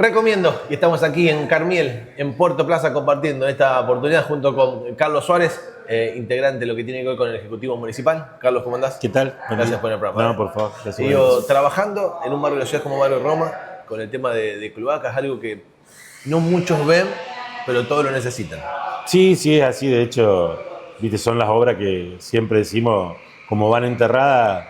Recomiendo, y estamos aquí en Carmiel, en Puerto Plaza, compartiendo esta oportunidad junto con Carlos Suárez, integrante de lo que tiene que ver con el Ejecutivo Municipal. Carlos, ¿cómo andás? ¿Qué tal? Gracias por el programa. No, por favor. Y yo, trabajando en un barrio de la ciudad como Barrio Roma, con el tema de cloacas, algo que no muchos ven, pero todos lo necesitan. Sí, sí, es así. De hecho, viste, son las obras que siempre decimos, como van enterradas,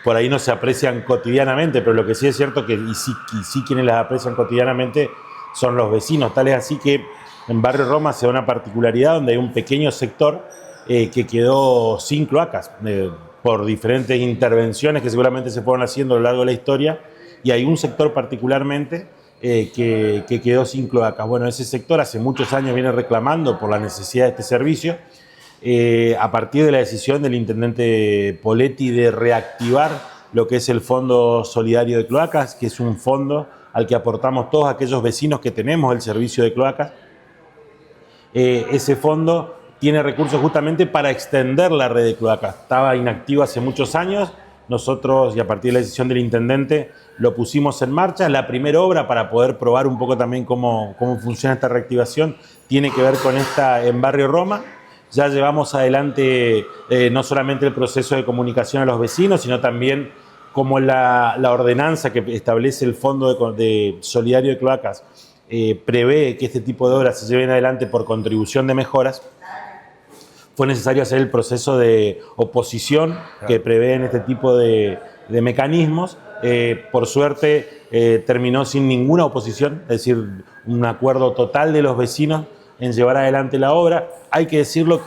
por ahí no se aprecian cotidianamente, pero lo que sí es cierto que y sí quienes las aprecian cotidianamente son los vecinos. Tal es así que en Barrio Roma se da una particularidad donde hay un pequeño sector que quedó sin cloacas por diferentes intervenciones que seguramente se fueron haciendo a lo largo de la historia, y hay un sector particularmente que quedó sin cloacas. Bueno, ese sector hace muchos años viene reclamando por la necesidad de este servicio. A partir de la decisión del intendente Poletti de reactivar lo que es el Fondo Solidario de Cloacas, que es un fondo al que aportamos todos aquellos vecinos que tenemos el servicio de cloacas. Ese fondo tiene recursos justamente para extender la red de cloacas. Estaba inactivo hace muchos años. Nosotros, y a partir de la decisión del intendente, lo pusimos en marcha. La primera obra, para poder probar un poco también cómo funciona esta reactivación, tiene que ver con esta en Barrio Roma. Ya llevamos adelante no solamente el proceso de comunicación a los vecinos, sino también como la ordenanza que establece el Fondo de Solidario de Cloacas prevé que este tipo de obras se lleven adelante por contribución de mejoras. Fue necesario hacer el proceso de oposición que prevén este tipo de mecanismos. Por suerte terminó sin ninguna oposición, es decir, un acuerdo total de los vecinos en llevar adelante la obra. Hay que decirlo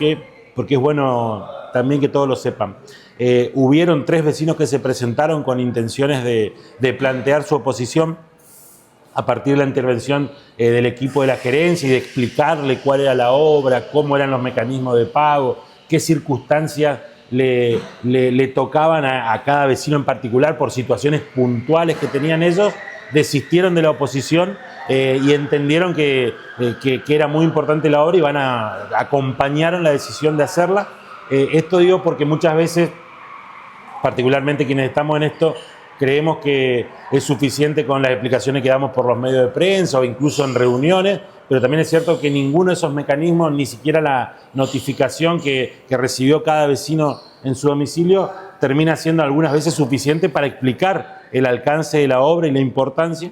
porque es bueno también que todos lo sepan. Hubieron 3 vecinos que se presentaron con intenciones de plantear su oposición a partir de la intervención del equipo de la gerencia y de explicarle cuál era la obra, cómo eran los mecanismos de pago, qué circunstancias le tocaban a cada vecino en particular por situaciones puntuales que tenían ellos. Desistieron de la oposición y entendieron que era muy importante la obra y acompañaron la decisión de hacerla. Esto digo porque muchas veces, particularmente quienes estamos en esto, creemos que es suficiente con las explicaciones que damos por los medios de prensa o incluso en reuniones, pero también es cierto que ninguno de esos mecanismos, ni siquiera la notificación que recibió cada vecino en su domicilio, termina siendo algunas veces suficiente para explicar el alcance de la obra y la importancia,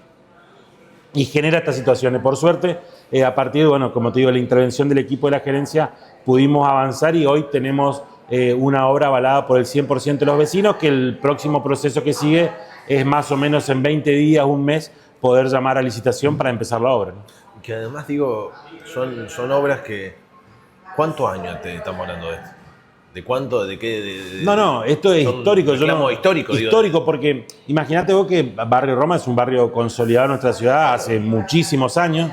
y genera estas situaciones. Por suerte, a partir de, bueno, como te digo, la intervención del equipo de la gerencia, pudimos avanzar y hoy tenemos una obra avalada por el 100% de los vecinos, que el próximo proceso que sigue es más o menos en 20 días, un mes, poder llamar a licitación para empezar la obra, ¿no? Que además, digo, son obras que... ¿Cuántos años te estamos hablando de esto? ¿De cuánto? ¿De qué? No, esto es histórico. Histórico, porque imagínate vos que Barrio Roma es un barrio consolidado en nuestra ciudad hace muchísimos años.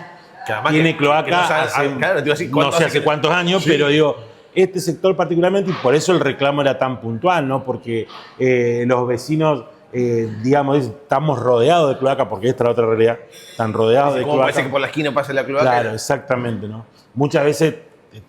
Tiene cloaca no sé hace cuántos años, sí. Pero digo, este sector particularmente, y por eso el reclamo era tan puntual, ¿no? Porque los vecinos, digamos, estamos rodeados de cloaca, porque esta es la otra realidad, están rodeados de cloaca. ¿Cómo parece que por la esquina pasa la cloaca? Claro, exactamente, ¿no? Muchas veces,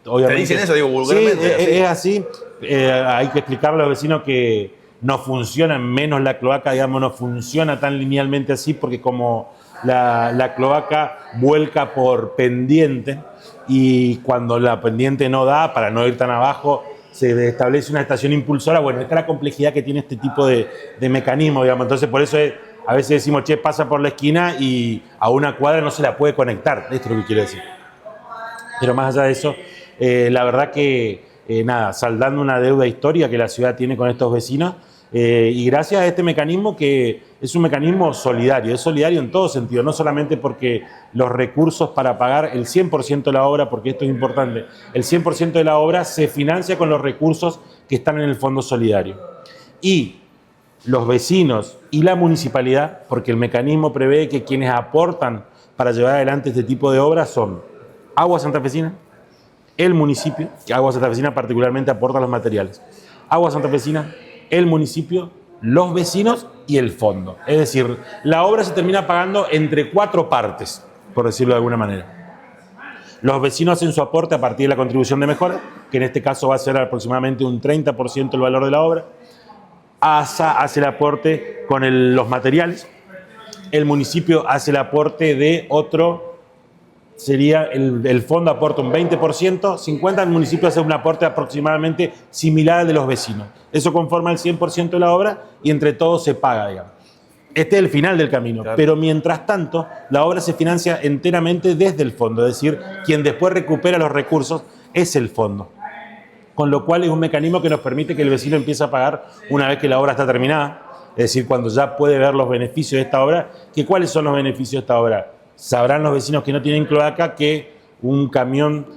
obviamente... ¿Te dicen eso, digo, vulgarmente? Sí, es así. Hay que explicarle a los vecinos que no funciona, menos la cloaca, digamos, no funciona tan linealmente así, porque como la cloaca vuelca por pendiente, y cuando la pendiente no da, para no ir tan abajo, se establece una estación impulsora. Bueno, esta es la complejidad que tiene este tipo de mecanismo, digamos. Entonces, por eso a veces decimos, che, pasa por la esquina y a una cuadra no se la puede conectar. Esto es lo que quiero decir. Pero más allá de eso, la verdad que, saldando una deuda histórica que la ciudad tiene con estos vecinos, y gracias a este mecanismo, que es un mecanismo solidario, es solidario en todo sentido, no solamente porque los recursos para pagar el 100% de la obra, porque esto es importante, el 100% de la obra se financia con los recursos que están en el Fondo Solidario. Y los vecinos y la municipalidad, porque el mecanismo prevé que quienes aportan para llevar adelante este tipo de obras son Agua Santafesina, el municipio, que Agua Santafesina particularmente aporta los materiales, Agua Santafesina, el municipio, los vecinos y el fondo. Es decir, la obra se termina pagando entre 4 partes, por decirlo de alguna manera. Los vecinos hacen su aporte a partir de la contribución de mejora, que en este caso va a ser aproximadamente un 30% del valor de la obra. ASA hace el aporte con los materiales, el municipio hace el aporte de otro, sería el fondo aporta un 20%, 50% el municipio hace un aporte aproximadamente similar al de los vecinos. Eso conforma el 100% de la obra y entre todos se paga, digamos. Este es el final del camino, claro. Pero mientras tanto, la obra se financia enteramente desde el fondo, es decir, quien después recupera los recursos es el fondo. Con lo cual es un mecanismo que nos permite que el vecino empiece a pagar una vez que la obra está terminada, es decir, cuando ya puede ver los beneficios de esta obra. ¿Cuáles son los beneficios de esta obra? Sabrán los vecinos que no tienen cloaca que un camión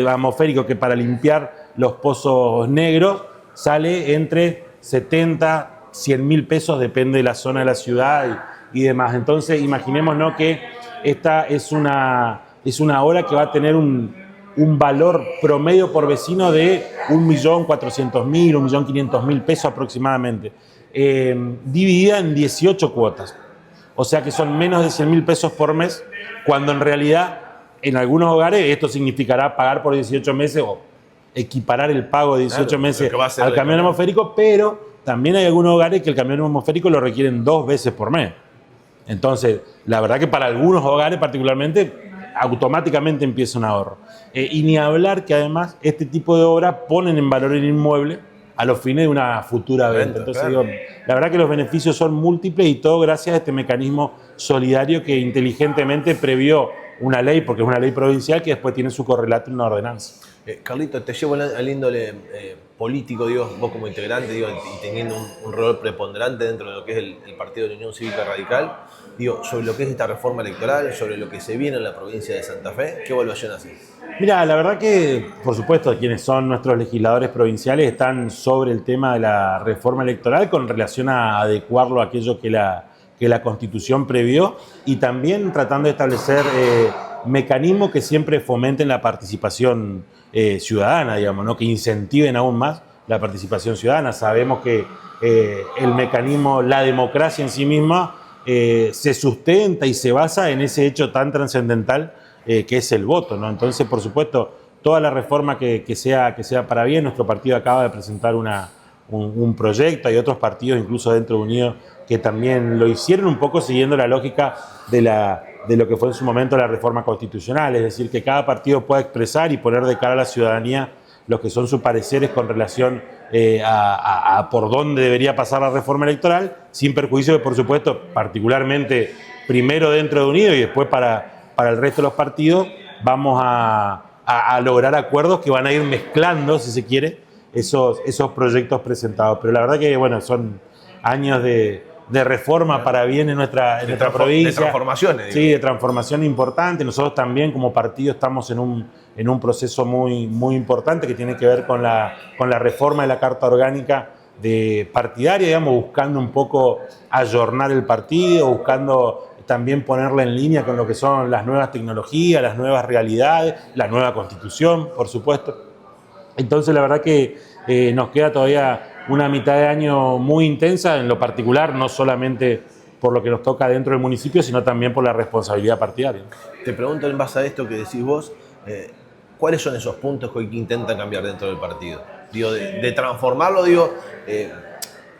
atmosférico que para limpiar los pozos negros sale entre 70, 100 mil pesos, depende de la zona de la ciudad y demás. Entonces, imaginémonos que esta es una obra que va a tener un valor promedio por vecino de 1.400.000, 1.500.000 pesos aproximadamente, dividida en 18 cuotas. O sea que son menos de 100.000 pesos por mes, cuando en realidad en algunos hogares esto significará pagar por 18 meses o equiparar el pago de 18 meses al camión atmosférico, pero también hay algunos hogares que el camión atmosférico lo requieren 2 veces por mes. Entonces, la verdad que para algunos hogares particularmente, automáticamente empieza un ahorro. Y ni hablar que además este tipo de obras ponen en valor el inmueble a los fines de una futura venta. Entonces, claro, digo, la verdad que los beneficios son múltiples y todo gracias a este mecanismo solidario que inteligentemente previó una ley, porque es una ley provincial que después tiene su correlato en una ordenanza. Carlito, te llevo al índole político, digo, vos como integrante, digo, y teniendo un rol preponderante dentro de lo que es el Partido de la Unión Cívica Radical, digo, sobre lo que es esta reforma electoral, sobre lo que se viene en la provincia de Santa Fe, ¿qué evaluación haces? Mira, la verdad que, por supuesto, quienes son nuestros legisladores provinciales están sobre el tema de la reforma electoral con relación a adecuarlo a aquello que la Constitución previó y también tratando de establecer mecanismos que siempre fomenten la participación ciudadana, digamos, ¿no? Que incentiven aún más la participación ciudadana. Sabemos que el mecanismo, la democracia en sí misma, se sustenta y se basa en ese hecho tan trascendental que es el voto, ¿no? Entonces, por supuesto, toda la reforma que sea para bien. Nuestro partido acaba de presentar un proyecto, hay otros partidos incluso dentro de Unidos que también lo hicieron un poco siguiendo la lógica de lo que fue en su momento la reforma constitucional, es decir, que cada partido pueda expresar y poner de cara a la ciudadanía los que son sus pareceres con relación a por dónde debería pasar la reforma electoral, sin perjuicio de, por supuesto, particularmente primero dentro de Unidos y después para el resto de los partidos, vamos a lograr acuerdos que van a ir mezclando, si se quiere, esos proyectos presentados. Pero la verdad que, bueno, son años de reforma para bien en nuestra provincia. De transformaciones. Digo. Sí, de transformación importante. Nosotros también como partido estamos en un proceso muy, muy importante que tiene que ver con la reforma de la Carta Orgánica partidaria, digamos, buscando un poco ayornar el partido, buscando también ponerla en línea con lo que son las nuevas tecnologías, las nuevas realidades, la nueva Constitución, por supuesto. Entonces, la verdad que nos queda todavía una mitad de año muy intensa, en lo particular, no solamente por lo que nos toca dentro del municipio, sino también por la responsabilidad partidaria. Te pregunto en base a esto que decís vos, ¿cuáles son esos puntos que hoy intentan cambiar dentro del partido? Digo, de transformarlo, digo,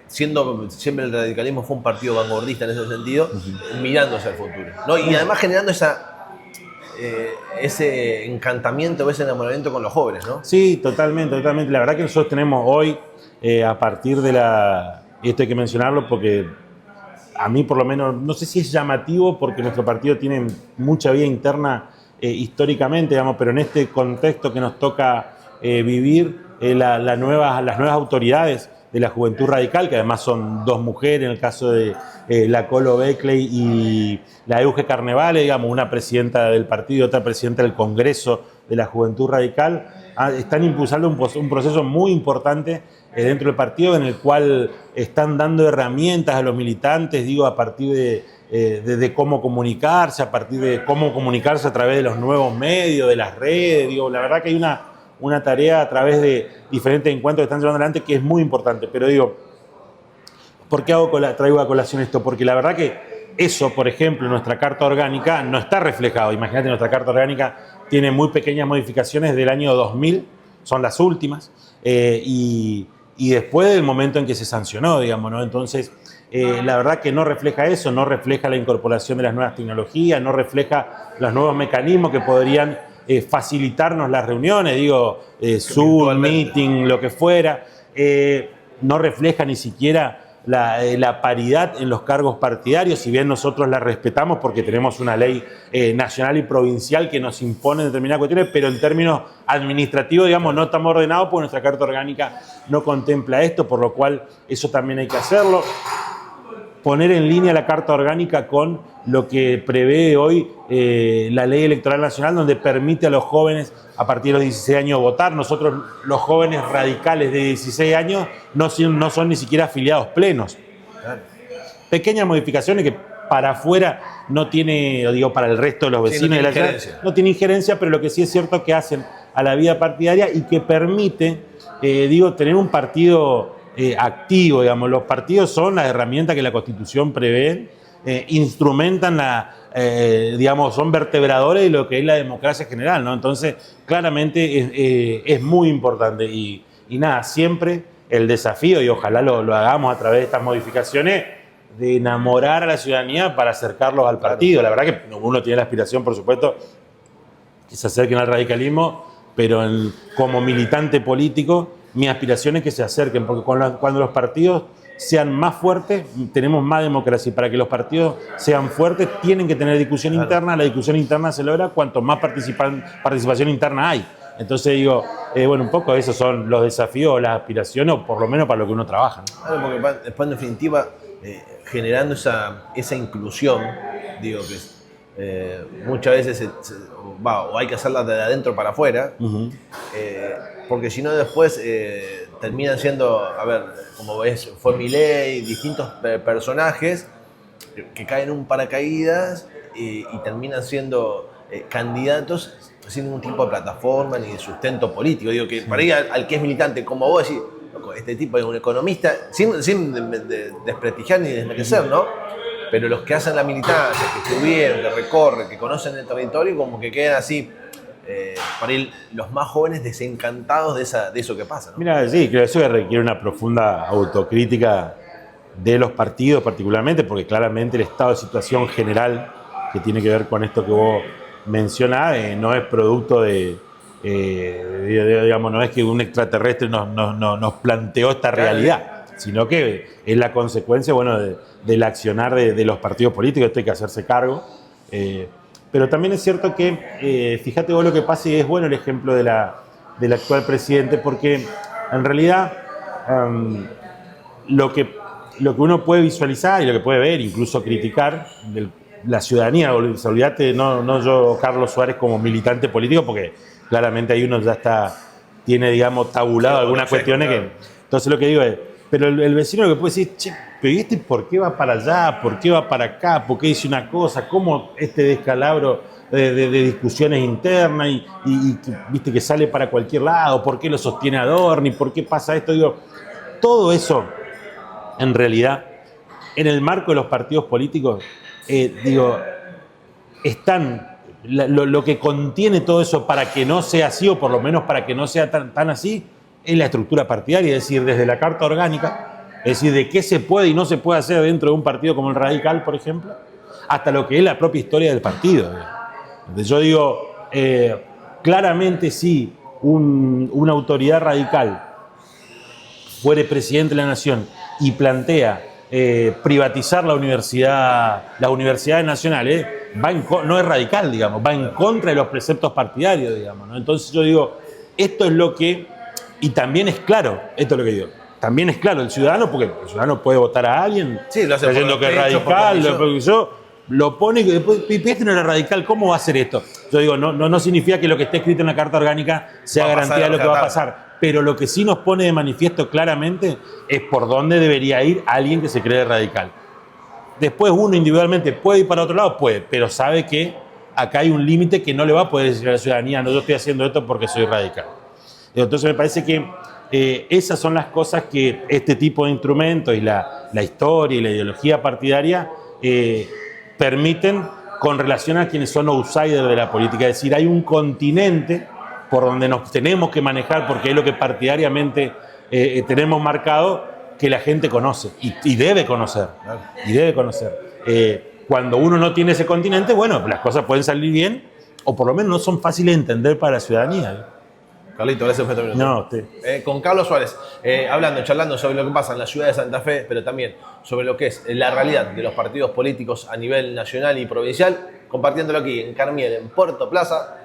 siendo siempre el radicalismo fue un partido vanguardista en ese sentido, mirando hacia el futuro, ¿no? Y además generando ese encantamiento, ese enamoramiento con los jóvenes, ¿no? Sí, totalmente. La verdad que nosotros tenemos hoy, a partir de esto hay que mencionarlo porque a mí por lo menos, no sé si es llamativo porque nuestro partido tiene mucha vida interna históricamente, digamos, pero en este contexto que nos toca vivir, las nuevas autoridades de la Juventud Radical, que además son 2 mujeres, en el caso de la Colo Beckley y la Euge Carnevale, digamos, una presidenta del partido y otra presidenta del Congreso de la Juventud Radical, están impulsando un proceso muy importante dentro del partido en el cual están dando herramientas a los militantes, digo, a partir de cómo comunicarse, a partir de cómo comunicarse a través de los nuevos medios, de las redes, digo, la verdad que hay una tarea a través de diferentes encuentros que están llevando adelante que es muy importante. Pero digo, ¿por qué traigo a colación esto? Porque la verdad que eso, por ejemplo, en nuestra Carta Orgánica no está reflejado. Imagínate, nuestra Carta Orgánica tiene muy pequeñas modificaciones del año 2000, son las últimas, y después del momento en que se sancionó, digamos, ¿no? Entonces, la verdad que no refleja eso, no refleja la incorporación de las nuevas tecnologías, no refleja los nuevos mecanismos que podrían facilitarnos las reuniones, digo, Zoom, meeting, lo que fuera, no refleja ni siquiera la paridad en los cargos partidarios, si bien nosotros la respetamos porque tenemos una ley nacional y provincial que nos impone determinadas cuestiones, pero en términos administrativos, digamos, no estamos ordenados porque nuestra Carta Orgánica no contempla esto, por lo cual eso también hay que hacerlo. Poner en línea la Carta Orgánica con lo que prevé hoy la Ley Electoral Nacional, donde permite a los jóvenes a partir de los 16 años votar. Nosotros, los jóvenes radicales de 16 años, no son ni siquiera afiliados plenos. Pequeñas modificaciones que para afuera no tiene, digo, para el resto de los vecinos de la ciudad, no tiene injerencia, pero lo que sí es cierto que hacen a la vida partidaria y que permite, tener un partido activo, digamos. Los partidos son la herramienta que la Constitución prevé, instrumentan son vertebradores de lo que es la democracia general, ¿no? Entonces, claramente es muy importante y nada, siempre el desafío, y ojalá lo hagamos a través de estas modificaciones, de enamorar a la ciudadanía para acercarlos al partido. La verdad que uno tiene la aspiración, por supuesto, que se acerquen al radicalismo, pero como militante político, mi aspiración es que se acerquen, porque cuando los partidos sean más fuertes, tenemos más democracia. Y para que los partidos sean fuertes, tienen que tener discusión interna. La discusión interna se logra cuanto más participación interna hay. Entonces digo, un poco esos son los desafíos, las aspiraciones, o por lo menos para lo que uno trabaja, ¿no? Claro, porque después, en definitiva, generando esa inclusión, digo que muchas veces o hay que hacerla de adentro para afuera, porque si no después terminan siendo, como ves, fue Milei, distintos personajes que caen en un paracaídas y terminan siendo candidatos sin ningún tipo de plataforma ni de sustento político. Digo que para ir al que es militante, como vos decís, este tipo es un economista, sin desprestigiar ni desmerecer, ¿no? Pero los que hacen la militancia, que estuvieron, que recorren, que conocen el territorio, como que quedan así, para ir los más jóvenes desencantados de eso que pasa, ¿no? Mira, sí, creo que eso requiere una profunda autocrítica de los partidos particularmente, porque claramente el estado de situación general que tiene que ver con esto que vos mencionás no es producto no es que un extraterrestre nos planteó esta realidad, sino que es la consecuencia, del accionar de los partidos políticos. Esto hay que hacerse cargo. Pero también es cierto que, fíjate vos lo que pasa, y es bueno el ejemplo del actual presidente, porque en realidad lo que uno puede visualizar y lo que puede ver, incluso criticar, la ciudadanía, olvídate, no yo, Carlos Suárez, como militante político, porque claramente ahí uno ya tiene, digamos, tabulado algunas cuestiones que... Entonces lo que digo es, pero el vecino lo que puede decir, che, pero ¿y este por qué va para allá? ¿Por qué va para acá? ¿Por qué dice una cosa? ¿Cómo este descalabro de discusiones internas y viste que sale para cualquier lado? ¿Por qué lo sostiene Adorni? ¿Por qué pasa esto? Digo, todo eso, en realidad, en el marco de los partidos políticos, están... Lo que contiene todo eso para que no sea así, o por lo menos para que no sea tan así, es la estructura partidaria, es decir, desde la Carta Orgánica, es decir, de qué se puede y no se puede hacer dentro de un partido como el Radical, por ejemplo, hasta lo que es la propia historia del partido. Entonces yo digo, claramente si una autoridad radical fuere presidente de la Nación y plantea privatizar las universidades nacionales, no es radical, digamos, va en contra de los preceptos partidarios, digamos, ¿no? Entonces yo digo, esto es lo que, y también es claro, esto es lo que digo, también es claro el ciudadano, porque el ciudadano puede votar a alguien, sí, lo hace creyendo que es radical, lo pone y después, este no era radical, ¿cómo va a hacer esto? Yo digo, no significa que lo que esté escrito en la Carta Orgánica sea garantía de lo que va a pasar, pero lo que sí nos pone de manifiesto claramente es por dónde debería ir alguien que se cree radical. Después uno individualmente puede ir para otro lado, pero sabe que acá hay un límite que no le va a poder decir a la ciudadanía, no, yo estoy haciendo esto porque soy radical. Entonces me parece que esas son las cosas que este tipo de instrumentos y la historia y la ideología partidaria permiten con relación a quienes son outsiders de la política. Es decir, hay un continente por donde nos tenemos que manejar, porque es lo que partidariamente tenemos marcado, que la gente conoce y debe conocer. Claro. Y debe conocer. Cuando uno no tiene ese continente, bueno, las cosas pueden salir bien o por lo menos no son fáciles de entender para la ciudadanía. Carlito, gracias por este minuto. No, usted. Con Carlos Suárez, charlando sobre lo que pasa en la ciudad de Santa Fe, pero también sobre lo que es la realidad de los partidos políticos a nivel nacional y provincial, compartiéndolo aquí en Carmiel, en Puerto Plaza.